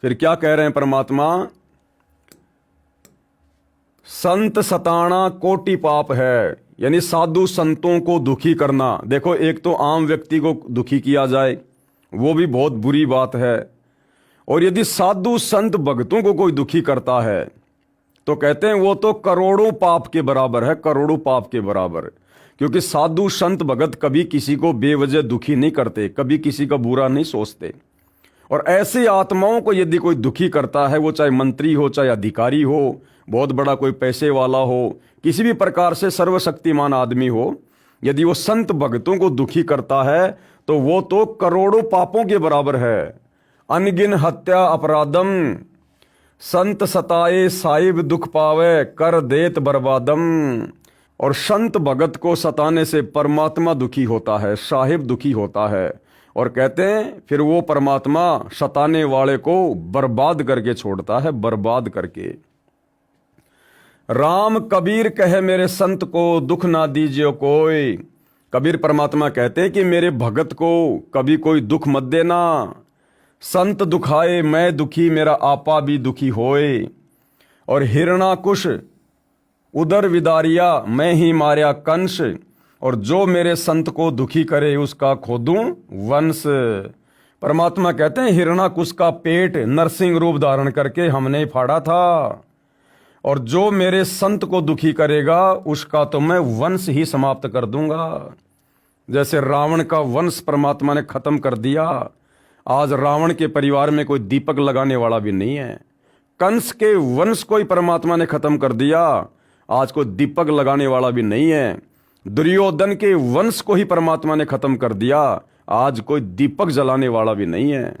फिर क्या कह रहे हैं परमात्मा? संत सताना कोटि पाप है, यानी साधु संतों को दुखी करना। देखो, एक तो आम व्यक्ति को दुखी किया जाए, वो भी बहुत बुरी बात है, और यदि साधु संत भक्तों को कोई दुखी करता है तो कहते हैं वो तो करोड़ों पाप के बराबर है, करोड़ों पाप के बराबर। क्योंकि साधु संत भगत कभी किसी को बेवजह दुखी नहीं करते, कभी किसी का बुरा नहीं सोचते। और ऐसी आत्माओं को यदि कोई दुखी करता है, वो चाहे मंत्री हो, चाहे अधिकारी हो, बहुत बड़ा कोई पैसे वाला हो, किसी भी प्रकार से सर्वशक्तिमान आदमी हो, यदि वो संत भक्तों को दुखी करता है तो वो तो करोड़ों पापों के बराबर है। अनगिन हत्या अपराधम, संत सताए साहिब दुख पावे, कर देत बर्बादम। और संत भगत को सताने से परमात्मा दुखी होता है, साहिब दुखी होता है, और कहते हैं फिर वो परमात्मा सताने वाले को बर्बाद करके छोड़ता है, बर्बाद करके। राम कबीर कहे मेरे संत को, दुख ना दीजिए कोई। कबीर परमात्मा कहते हैं कि मेरे भगत को कभी कोई दुख मत देना। संत दुखाए मैं दुखी, मेरा आपा भी दुखी होए। और हिरणाकुश उदर विदारिया, मैं ही मार्या कंस। और जो मेरे संत को दुखी करे उसका खोदूं वंश। परमात्मा कहते हैं हिरणाकुश का पेट नरसिंह रूप धारण करके हमने फाड़ा था, और जो मेरे संत को दुखी करेगा उसका तो मैं वंश ही समाप्त कर दूंगा। जैसे रावण का वंश परमात्मा ने खत्म कर दिया, आज रावण के परिवार में कोई दीपक लगाने वाला भी नहीं है। कंस के वंश को ही परमात्मा ने खत्म कर दिया, आज कोई दीपक लगाने वाला भी नहीं है। दुर्योधन के वंश को ही परमात्मा ने खत्म कर दिया, आज कोई दीपक जलाने वाला भी नहीं है।